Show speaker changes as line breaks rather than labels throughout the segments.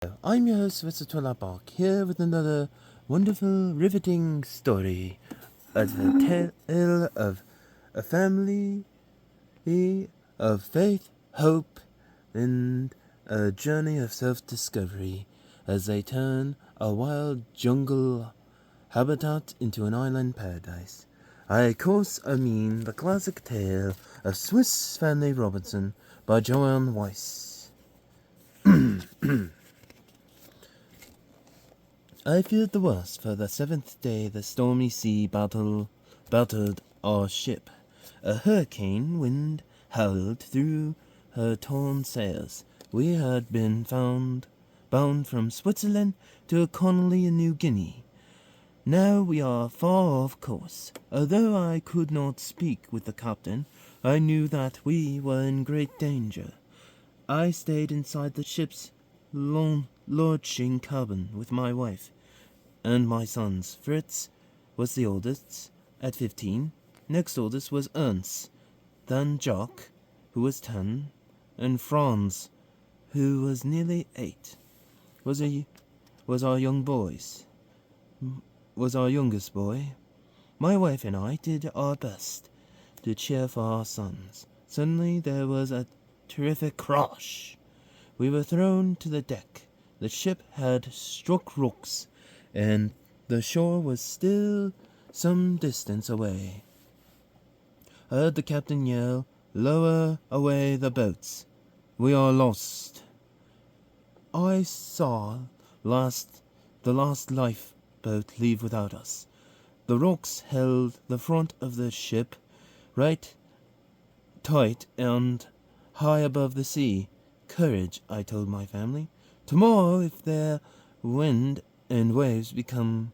I'm your host, Mr. Bark, here with another wonderful, riveting story as a tale of a family of faith, hope, and a journey of self-discovery as they turn a wild jungle habitat into an island paradise. I, of course, mean the classic tale of Swiss Family Robinson by Joanne Weiss. I feared the worst, for the seventh day the stormy sea battered our ship. A hurricane wind howled through her torn sails. We had been bound from Switzerland to Connolly in New Guinea. Now we are far off course. Although I could not speak with the captain, I knew that we were in great danger. I stayed inside the ship's lodging cabin with my wife and my sons. Fritz was the oldest, at 15. Next oldest was Ernst, then Jock, who was 10, and Franz, who was nearly 8. Was our youngest boy. My wife and I did our best to cheer for our sons. Suddenly there was a terrific crash. We were thrown to the deck. The ship had struck rocks, and the shore was still some distance away. I heard the captain yell, "Lower away the boats. We are lost." I saw the last lifeboat leave without us. The rocks held the front of the ship right tight and high above the sea. "Courage," I told my family. "Tomorrow, if their wind and waves become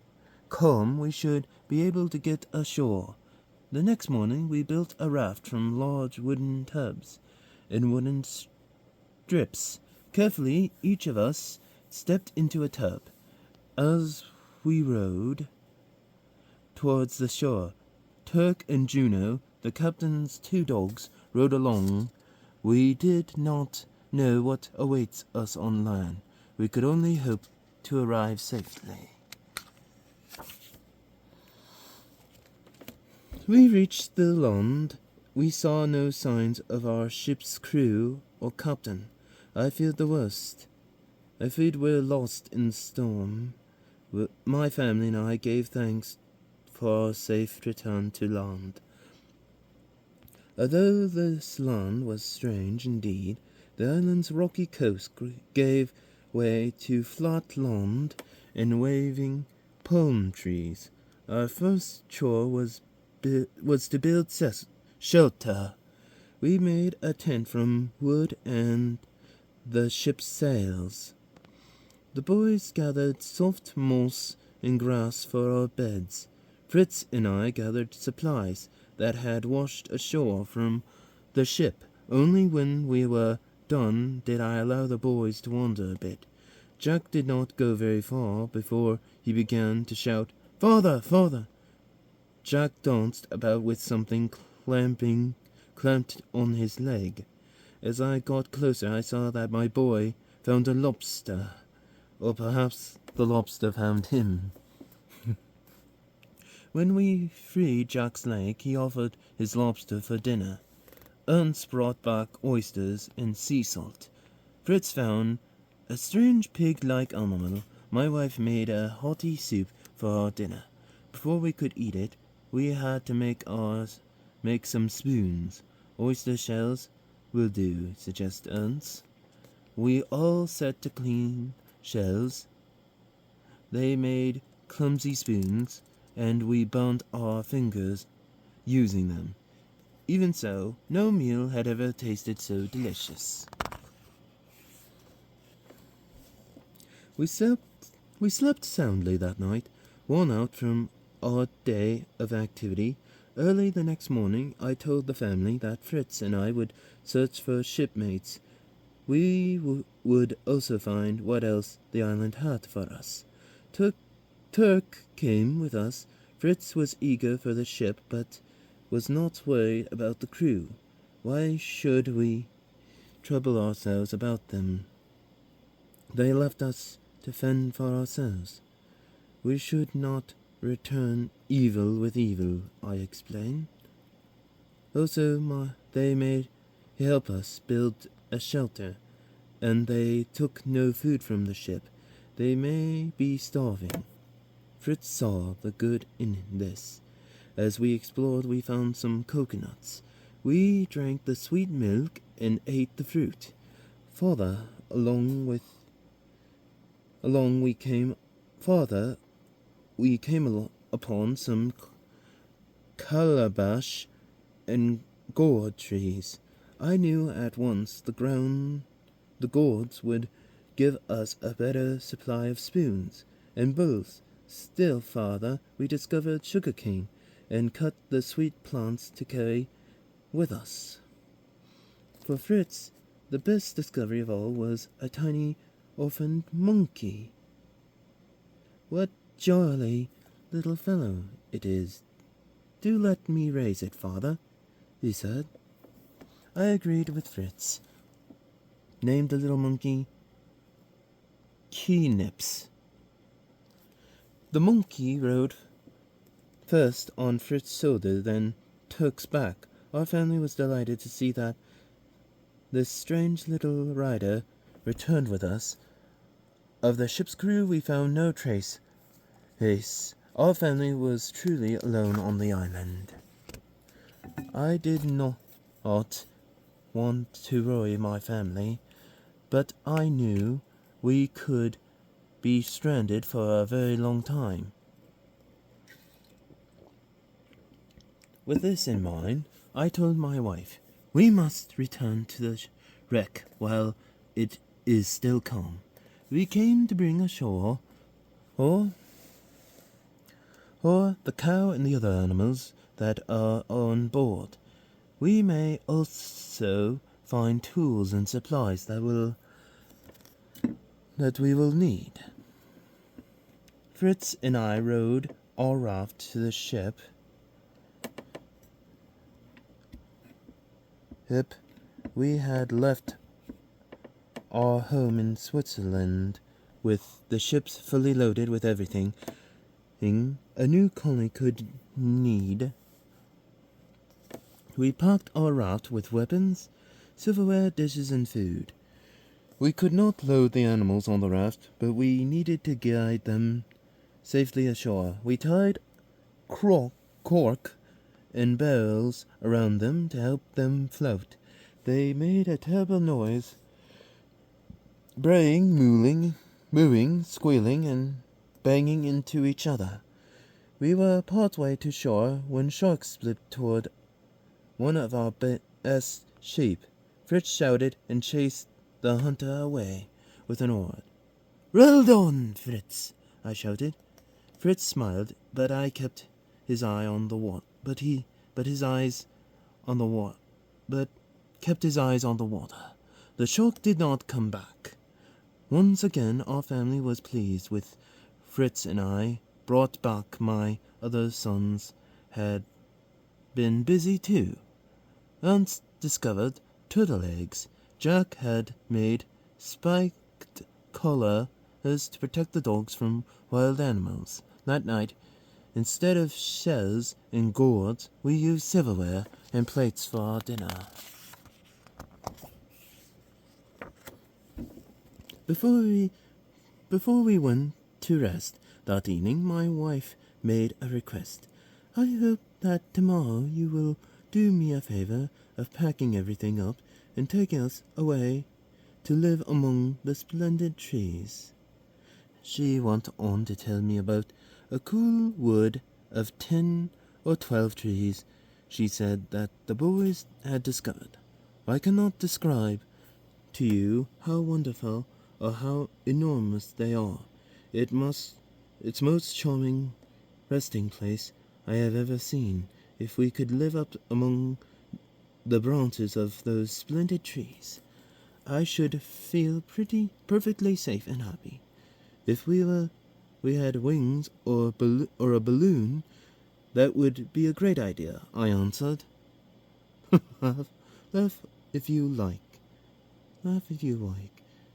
calm, we should be able to get ashore." The next morning we built a raft from large wooden tubs and wooden strips. Carefully, each of us stepped into a tub. As we rowed towards the shore, Turk and Juno, the captain's 2 dogs, rowed along. We did not know what awaits us on land. We could only hope to arrive safely. We reached the land. We saw no signs of our ship's crew or captain. I feared the worst. I feared we were lost in the storm. My family and I gave thanks for our safe return to land. Although this land was strange indeed, the island's rocky coast gave way to flat land and waving palm trees. Our first chore was to build shelter. We made a tent from wood and the ship's sails. The boys gathered soft moss and grass for our beds. Fritz and I gathered supplies that had washed ashore from the ship. Only when we were done did I allow the boys to wander a bit. Jack did not go very far before he began to shout, "Father, father!" Jack danced about with something clamped on his leg. As I got closer, I saw that my boy found a lobster. Or perhaps the lobster found him. When we freed Jack's leg, he offered his lobster for dinner. Ernst brought back oysters and sea salt. Fritz found a strange pig-like animal. My wife made a hearty soup for our dinner. Before we could eat it, we had to make some spoons. "Oyster shells will do," suggested Ernst. We all set to clean shells. They made clumsy spoons, and we burnt our fingers using them. Even so, no meal had ever tasted so delicious. We slept soundly that night, worn out from our day of activity. Early the next morning, I told the family that Fritz and I would search for shipmates. We would also find what else the island had for us. Turk came with us. Fritz was eager for the ship, but was not worried about the crew. Why should we trouble ourselves about them? They left us to fend for ourselves. We should not return evil with evil, I explained. Also, they may help us build a shelter, and they took no food from the ship. They may be starving. Fritz saw the good in this. As we explored, we found some coconuts. We drank the sweet milk and ate the fruit. Farther along we came upon some calabash and gourd trees. I knew at once the gourds would give us a better supply of spoons and bowls. Still farther, we discovered sugarcane and cut the sweet plants to carry with us. For Fritz, the best discovery of all was a tiny orphaned monkey. What jolly little fellow it is. Do let me raise it, father, he said. I agreed with Fritz. Named the little monkey Keynips. The monkey rode first on Fritz's shoulder, then Turk's back. Our family was delighted to see that this strange little rider returned with us. Of the ship's crew we found no trace. Our family was truly alone on the island. I did not want to worry my family, but I knew we could be stranded for a very long time. With this in mind, I told my wife, we must return to the wreck while it is still calm. We came to bring ashore, or the cow and the other animals that are on board. We may also find tools and supplies that we will need. Fritz and I rowed our raft to the ship. We had left our home in Switzerland with the ships fully loaded with everything a new colony could need. We packed our raft with weapons, silverware, dishes, and food. We could not load the animals on the raft, but we needed to guide them safely ashore. We tied cork and barrels around them to help them float. They made a terrible noise, braying, mooing, squealing, and banging into each other. We were partway to shore when sharks slipped toward one of our best sheep. Fritz shouted and chased the hunter away with an oar. "Well done, Fritz!" I shouted. Fritz smiled, but kept his eyes on the water. The shark did not come back. Once again, our family was pleased with Fritz, and I brought back my other sons had been busy too. Ernst discovered turtle eggs. Jack had made spiked collars to protect the dogs from wild animals. That night, instead of shells and gourds, we used silverware and plates for our dinner. Before we went to rest that evening, my wife made a request. I hope that tomorrow you will do me a favor of packing everything up and taking us away to live among the splendid trees. She went on to tell me about a cool wood of 10 or 12 trees she said that the boys had discovered. I cannot describe to you how wonderful or how enormous they are. It's most charming resting place I have ever seen. If we could live up among the branches of those splendid trees, I should feel perfectly safe and happy. If we had wings or a balloon, that would be a great idea, I answered. Laugh if you like,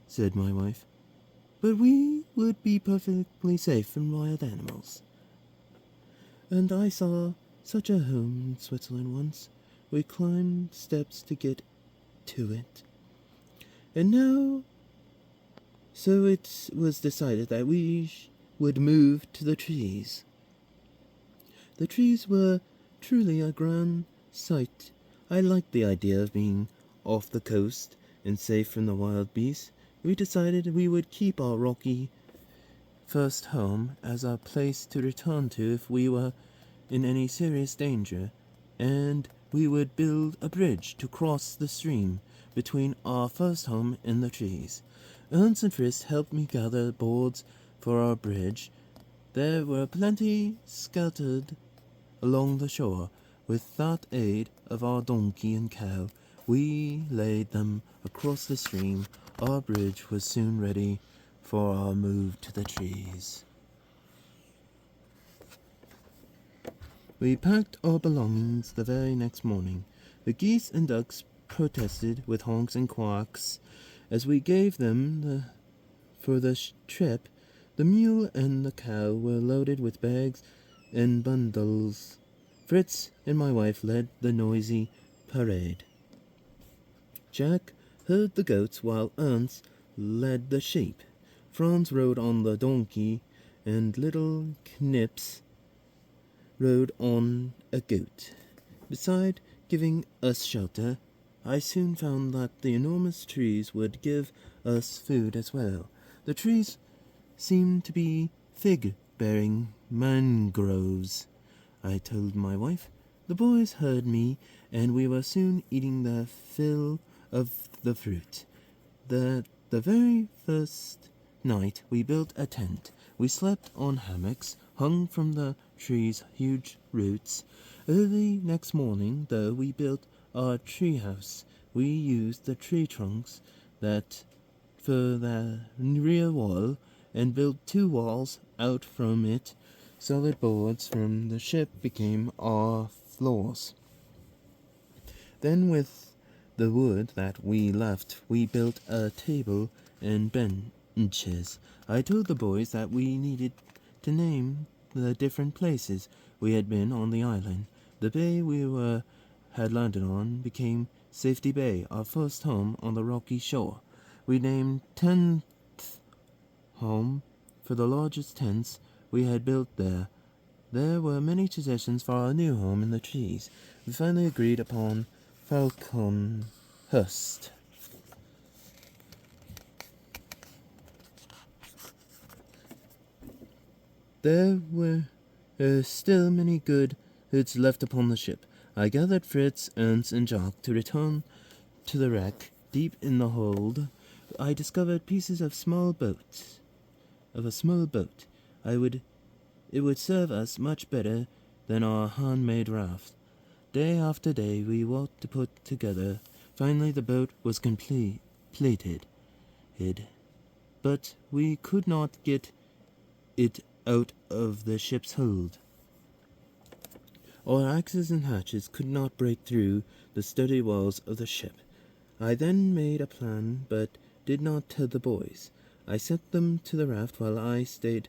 said my wife. but we would be perfectly safe from wild animals. And I saw such a home in Switzerland once. We climbed steps to get to it. And now, so it was decided that we would move to the trees. The trees were truly a grand sight. I liked the idea of being off the coast and safe from the wild beasts. We decided we would keep our rocky first home as our place to return to if we were in any serious danger, and we would build a bridge to cross the stream between our first home and the trees. Ernst and Fritz helped me gather boards for our bridge. There were plenty scattered along the shore. With that aid of our donkey and cow, we laid them across the stream. Our bridge was soon ready for our move to the trees. We packed our belongings the very next morning. The geese and ducks protested with honks and quacks as we gave them for the trip. The mule and the cow were loaded with bags and bundles. Fritz and my wife led the noisy parade. Jack herded the goats while Ernst led the sheep. Franz rode on the donkey, and little Knips rode on a goat. Beside giving us shelter, I soon found that the enormous trees would give us food as well. The trees seemed to be fig-bearing mangroves, I told my wife. The boys heard me, and we were soon eating the fill of the fruit. The very first night we built a tent. We slept on hammocks hung from the tree's huge roots. Early next morning, though, we built our tree house. We used the tree trunks that for the rear wall and built 2 walls out from it. Solid boards from the ship became our floors. Then with the wood that we left, we built a table and benches. I told the boys that we needed to name the different places we had been on the island. The bay we had landed on became Safety Bay, our first home on the rocky shore. We named 10th home for the largest tents we had built there. There were many suggestions for our new home in the trees. We finally agreed upon Falconhurst. There were still many good goods left upon the ship. I gathered Fritz, Ernst, and Jacques to return to the wreck. Deep in the hold, I discovered pieces of a small boat. It would serve us much better than our handmade raft. Day after day we worked to put together. Finally the boat was completed. But we could not get it out of the ship's hold. Our axes and hatches could not break through the sturdy walls of the ship. I then made a plan, but did not tell the boys. I sent them to the raft while I stayed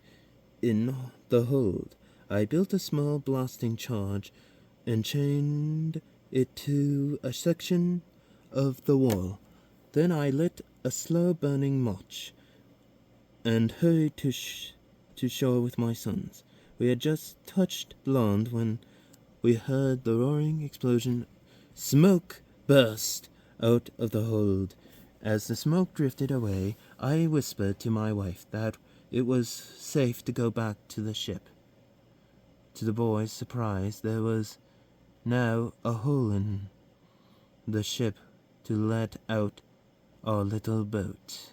in the hold. I built a small blasting charge and chained it to a section of the wall. Then I lit a slow-burning match and hurried to shore with my sons. We had just touched land when we heard the roaring explosion. Smoke burst out of the hold. As the smoke drifted away, I whispered to my wife that it was safe to go back to the ship. To the boys' surprise, there was now a hole in the ship to let out our little boat.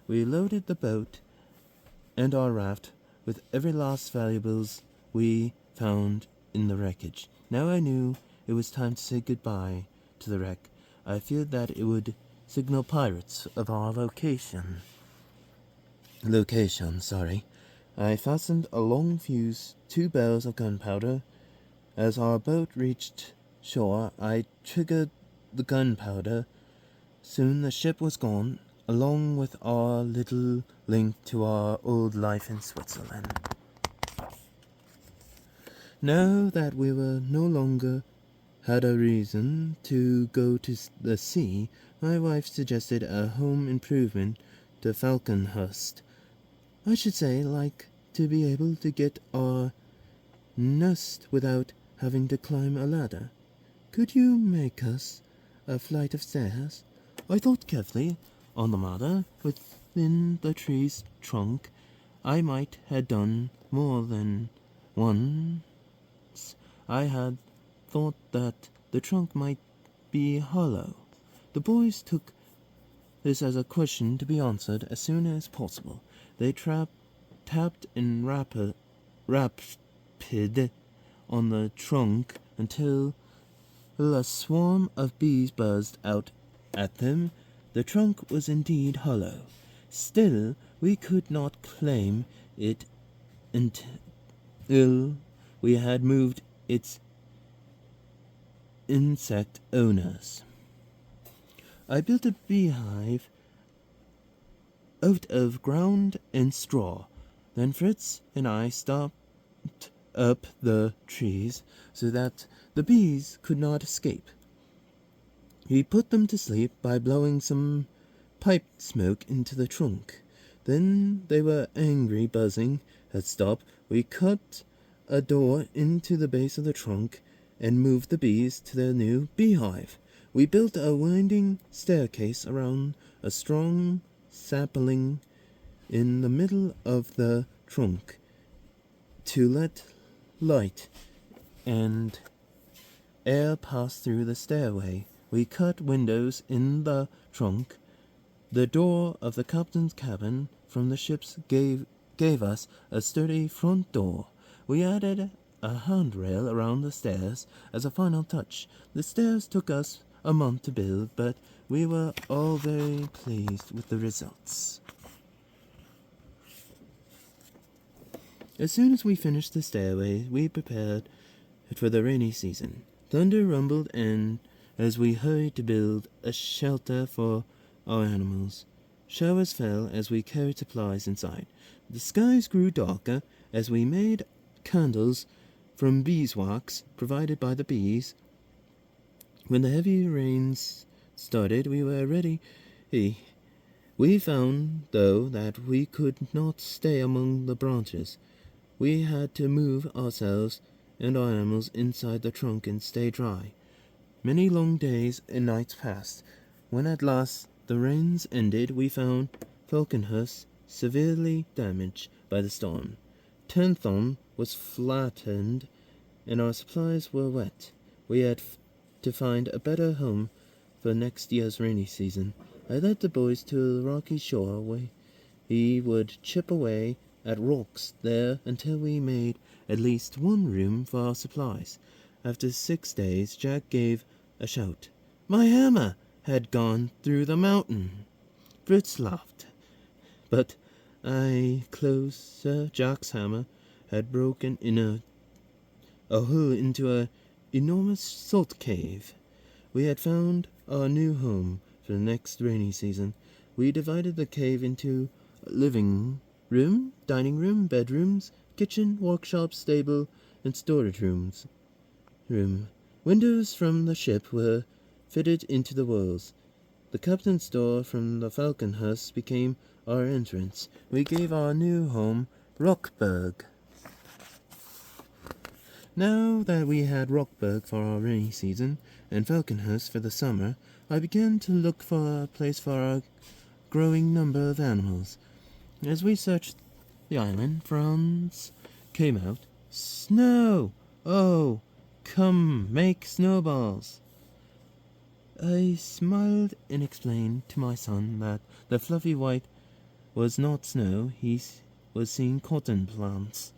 We loaded the boat and our raft with every last valuables we found in the wreckage. Now I knew it was time to say goodbye to the wreck. I feared that it would signal pirates of our location. I fastened a long fuse, 2 barrels of gunpowder. As our boat reached shore, I triggered the gunpowder. Soon the ship was gone. along with our little link to our old life in Switzerland. Now that we were no longer had a reason to go to the sea, my wife suggested a home improvement to Falconhurst. I should say, like to be able to get our nest without having to climb a ladder. Could you make us a flight of stairs? I thought carefully on the matter. Within the tree's trunk, I might have done more than once. I had thought that the trunk might be hollow. The boys took this as a question to be answered as soon as possible. They tapped in rapid on the trunk until a swarm of bees buzzed out at them. The trunk was indeed hollow. Still, we could not claim it until we had moved its insect owners. I built a beehive out of ground and straw. Then Fritz and I stopped up the trees so that the bees could not escape. We put them to sleep by blowing some pipe smoke into the trunk. Then they were angry. Buzzing had stopped. We cut a door into the base of the trunk and moved the bees to their new beehive. We built a winding staircase around a strong sapling in the middle of the trunk to let light and air pass through the stairway. We cut windows in the trunk. The door of the captain's cabin from the ships gave us a sturdy front door. We added a handrail around the stairs as a final touch. The stairs took us a month to build, but we were all very pleased with the results. As soon as we finished the stairway, we prepared for the rainy season. Thunder rumbled and as we hurried to build a shelter for our animals. Showers fell as we carried supplies inside. The skies grew darker as we made candles from beeswax provided by the bees. When the heavy rains started, we were ready. We found, though, that we could not stay among the branches. We had to move ourselves and our animals inside the trunk and stay dry. Many long days and nights passed. When at last the rains ended, we found Falconhurst severely damaged by the storm. Tenthon was flattened and our supplies were wet. We had to find a better home for next year's rainy season. I led the boys to a rocky shore where we would chip away at rocks there until we made at least one room for our supplies. After 6 days, Jack gave a shout. My hammer had gone through the mountain. Fritz laughed, but closer. Jack's hammer had broken in a hole into an enormous salt cave. We had found our new home for the next rainy season. We divided the cave into a living room, dining room, bedrooms, kitchen, workshop, stable, and storage rooms. Windows from the ship were fitted into the walls. The captain's door from the Falconhurst became our entrance. We gave our new home Rockburg. Now that we had Rockburg for our rainy season and Falconhurst for the summer, I began to look for a place for our growing number of animals. As we searched the island, Franz came out. Snow! Oh, come, make snowballs! I smiled and explained to my son that the fluffy white was not snow. He was seeing cotton plants.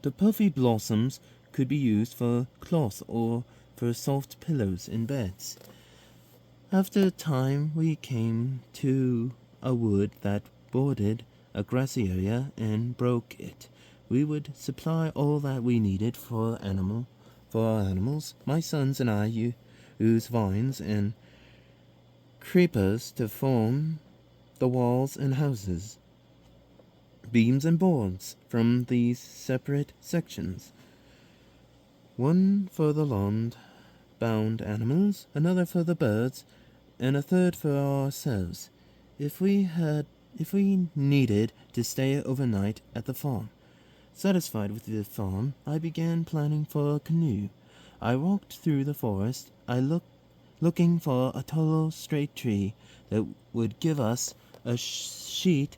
The puffy blossoms could be used for cloth or for soft pillows in beds. After a time, we came to a wood that bordered a grassy area and broke it. We would supply all that we needed for our animals. My sons and I used vines and creepers to form the walls and houses, beams and boards from these separate sections. One for the land-bound animals, another for the birds, and a third for ourselves, if we needed to stay overnight at the farm. Satisfied with the farm, I began planning for a canoe. I walked through the forest, looking for a tall, straight tree that would give us a sheet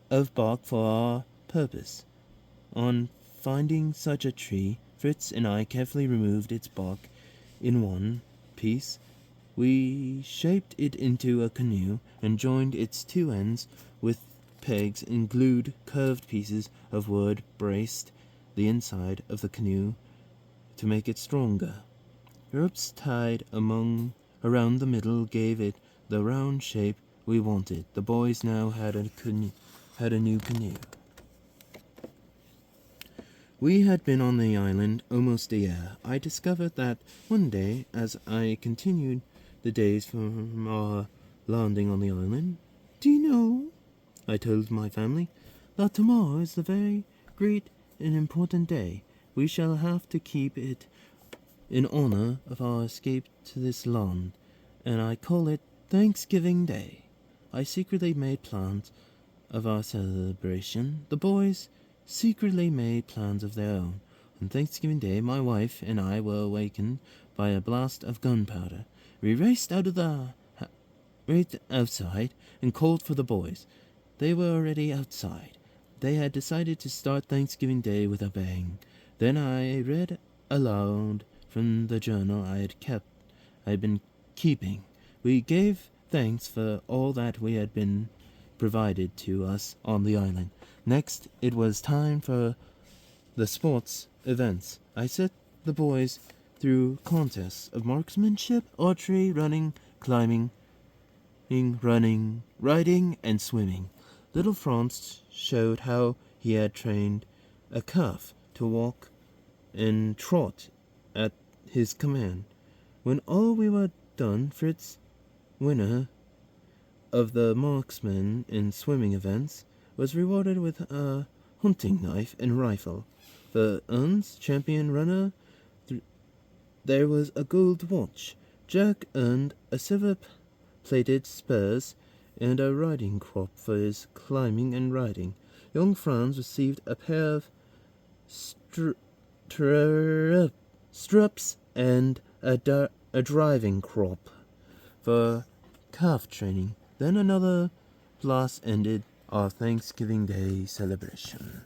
of bark for our purpose. On finding such a tree, Fritz and I carefully removed its bark in one piece. We shaped it into a canoe and joined its two ends with pegs and glued curved pieces of wood braced the inside of the canoe to make it stronger. Ropes tied around the middle gave it the round shape we wanted. The boys now had a new canoe. We had been on the island almost a year. I discovered that one day, as I continued the days from our landing on the island, "Do you know," I told my family, "that tomorrow is a very great and important day. We shall have to keep it in honor of our escape to this land, and I call it Thanksgiving Day." I secretly made plans of our celebration. The boys secretly made plans of their own. On Thanksgiving Day, my wife and I were awakened by a blast of gunpowder. We raced outside and called for the boys. They were already outside. They had decided to start Thanksgiving Day with a bang. Then I read aloud from the journal I had been keeping. We gave thanks for all that we had been provided to us on the island. Next, it was time for the sports events. I set the boys through contests of marksmanship, archery, running, climbing, running, riding, and swimming. Little Franz showed how he had trained a calf to walk and trot at his command. When all we were done, Fritz, winner of the marksman and swimming events, was rewarded with a hunting knife and rifle. For Ernst's champion runner, there was a gold watch. Jack earned a silver-plated spurs and a riding crop for his climbing and riding. Young Franz received a pair of stirrups and a driving crop for calf training. Then another blast ended our Thanksgiving Day celebration.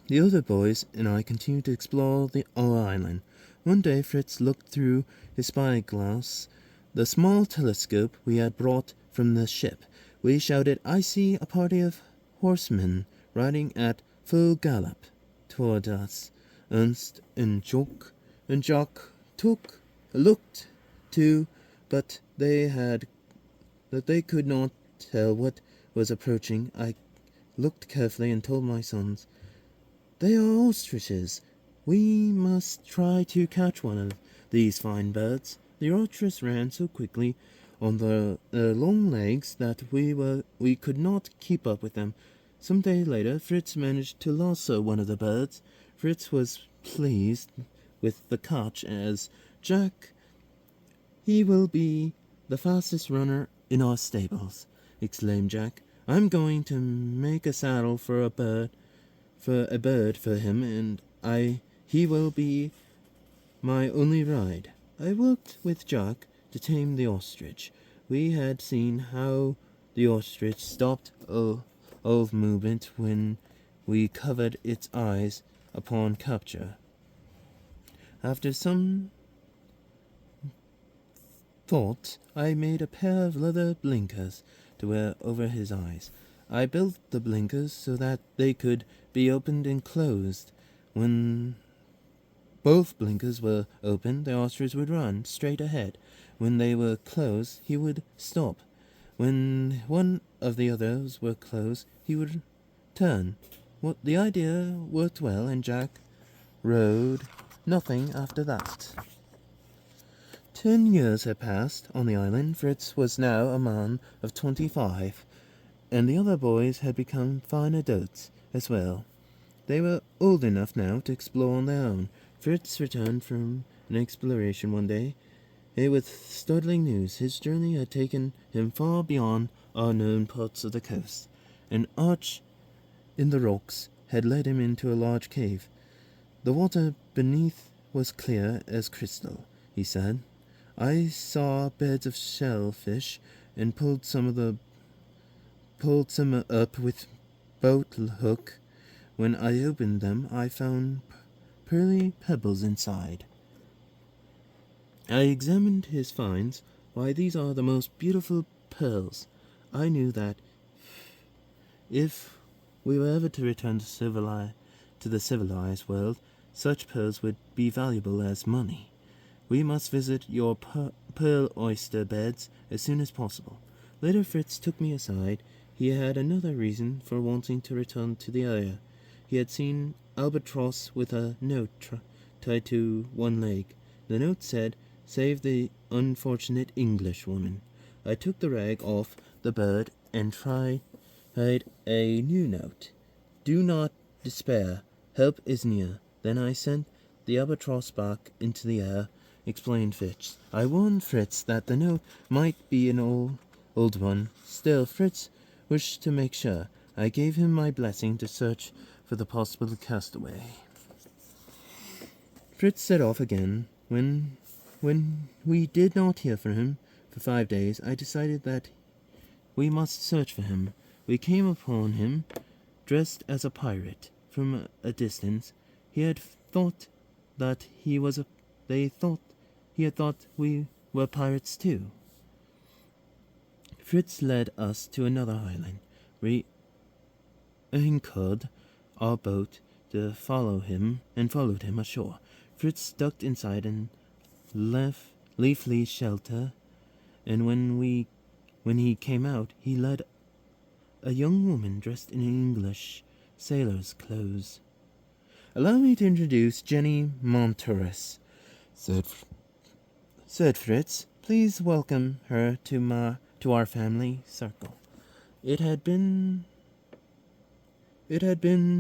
The other boys and I continued to explore our island. One day Fritz looked through his spyglass, the small telescope we had brought from the ship. We shouted, "I see a party of horsemen riding at full gallop toward us." Ernst and Jock looked too, but they could not tell what was approaching. I looked carefully and told my sons, "They are ostriches. We must try to catch one of these fine birds." The ostrich ran so quickly on their long legs that we could not keep up with them. Some day later, Fritz managed to lasso one of the birds. Fritz was pleased with the catch as Jack, "He will be the fastest runner in our stables," exclaimed Jack. "I'm going to make a saddle for a bird for him, and he will be my only ride." I worked with Jack to tame the ostrich. We had seen how the ostrich stopped all movement when we covered its eyes upon capture. After some thought, I made a pair of leather blinkers to wear over his eyes. I built the blinkers so that they could be opened and closed. When both blinkers were open, the ostrich would run straight ahead. When they were closed, he would stop. When one of the others were closed, he would turn. The idea worked well, and Jack rode nothing after that. 10 years had passed on the island. Fritz was now a man of 25, and the other boys had become fine adults as well. They were old enough now to explore on their own. Fritz returned from an exploration one day with startling news. His journey had taken him far beyond our known parts of the coast. An arch in the rocks had led him into a large cave. The water beneath was clear as crystal, he said. I saw beds of shellfish and pulled some up with boat hook. When I opened them, I found pearly pebbles inside. I examined his finds. Why, these are the most beautiful pearls. I knew that if we were ever to return to the civilized world, such pearls would be valuable as money. We must visit your pearl oyster beds as soon as possible. Later Fritz took me aside. He had another reason for wanting to return to the area. He had seen albatross with a note tied to one leg. The note said, "Save the unfortunate Englishwoman." I took the rag off the bird and tried a new note. "Do not despair. Help is near." Then I sent the albatross back into the air, explained Fritz. I warned Fritz that the note might be an old one. Still, Fritz wished to make sure. I gave him my blessing to search for the possible castaway. Fritz set off again. When we did not hear from him for 5 days, I decided that we must search for him. We came upon him, dressed as a pirate. From a distance, he had thought that he had thought we were pirates too. Fritz led us to another island. We anchored our boat to followed him ashore. Fritz ducked inside and left leafy shelter, and when he came out, he led a young woman dressed in English sailor's clothes. "Allow me to introduce Jenny Monteris," said Fritz. "Please welcome her to our family circle." It had been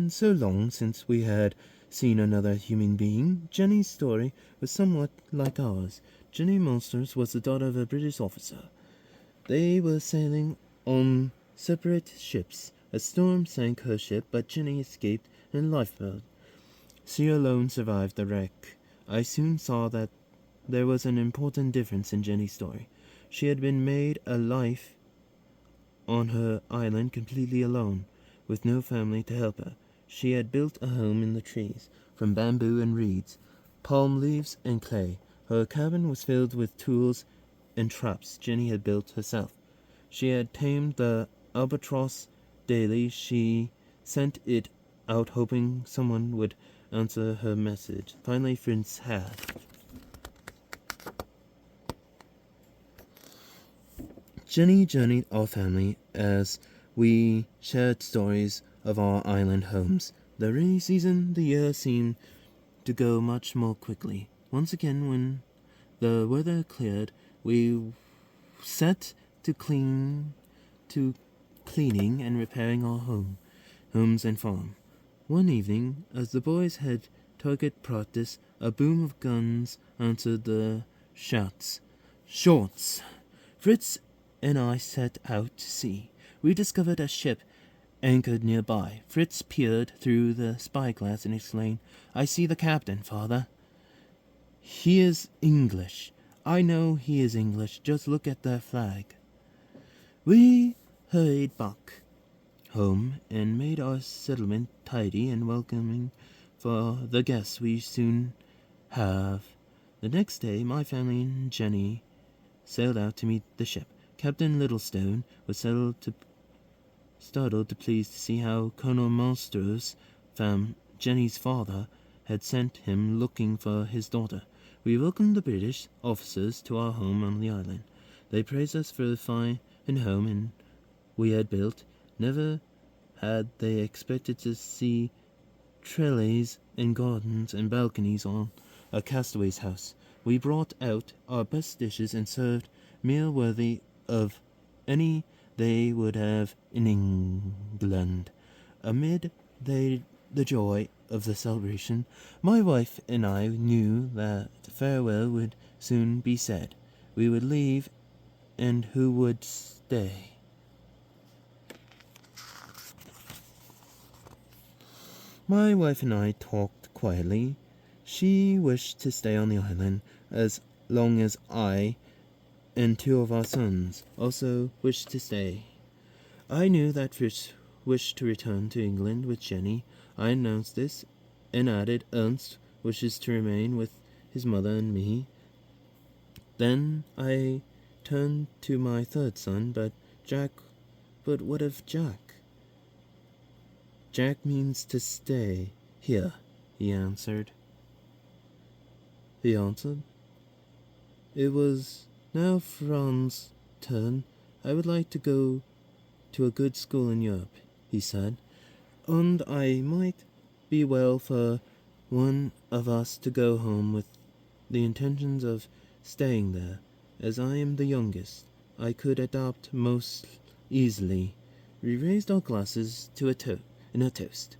so long since we had seen another human being. Jenny's story was somewhat like ours. Jenny Monsters was the daughter of a British officer. They were sailing on separate ships. A storm sank her ship, but Jenny escaped in a lifeboat. She alone survived the wreck. I soon saw that there was an important difference in Jenny's story. She had been made a life on her island completely alone, with no family to help her. She had built a home in the trees, from bamboo and reeds, palm leaves and clay. Her cabin was filled with tools and traps Jenny had built herself. She had tamed the albatross daily. She sent it out hoping someone would answer her message. Finally, Fritz had. Jenny journeyed our family as we shared stories of our island homes. The rainy season, the year seemed to go much more quickly. Once again, when the weather cleared, we set to cleaning and repairing our homes and farm. One evening, as the boys had target practice, a boom of guns answered the shouts. "Shots!" Fritz and I set out to sea. We discovered a ship anchored nearby. Fritz peered through the spyglass and exclaimed, "I see the captain, father. He is English. I know he is English. Just look at their flag." We hurried back home and made our settlement tidy and welcoming for the guests we soon have. The next day, my family and Jenny sailed out to meet the ship. Captain Littlestone was startled to pleased to see how Colonel Monsters, Jenny's father, had sent him looking for his daughter. We welcomed the British officers to our home on the island. They praised us for the fine home we had built. Never had they expected to see trellises and gardens and balconies on a castaway's house. We brought out our best dishes and served meal worthy of any they would have in England. Amid the joy of the celebration, my wife and I knew that farewell would soon be said. We would leave, and who would stay? My wife and I talked quietly. She wished to stay on the island as long as I and two of our sons also wished to stay. I knew that Fritz wished to return to England with Jenny. I announced this and added Ernst wishes to remain with his mother and me. Then I turned to my third son, but what of Jack? Jack means to stay here, he answered. It was now Franz's turn. I would like to go to a good school in Europe, he said, and I might be well for one of us to go home with the intentions of staying there. As I am the youngest, I could adopt most easily. We raised our glasses to in a toast.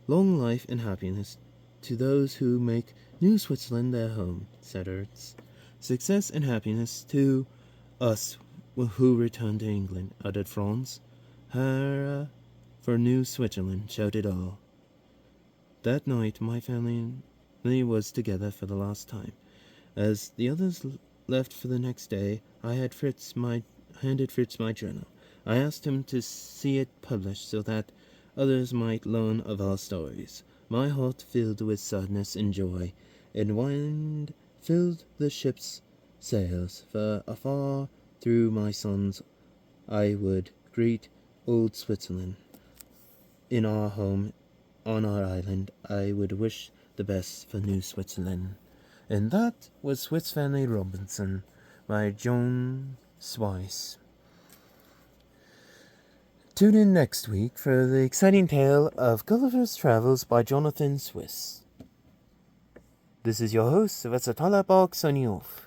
Long life and happiness to those who make New Switzerland their home, said Ernst. Success and happiness to us who return to England, added Franz. Hurrah for New Switzerland, shouted all. That night my family was together for the last time. As the others left for the next day, I handed Fritz my journal. I asked him to see it published so that others might learn of our stories. My heart filled with sadness and joy, and wind filled the ship's sails, for afar through my sons I would greet old Switzerland. In our home, on our island, I would wish the best for New Switzerland. And that was Swiss Family Robinson by Joan Swice. Tune in next week for the exciting tale of Gulliver's Travels by Jonathan Swiss. This is your host, Sylvester Talabok, signing off.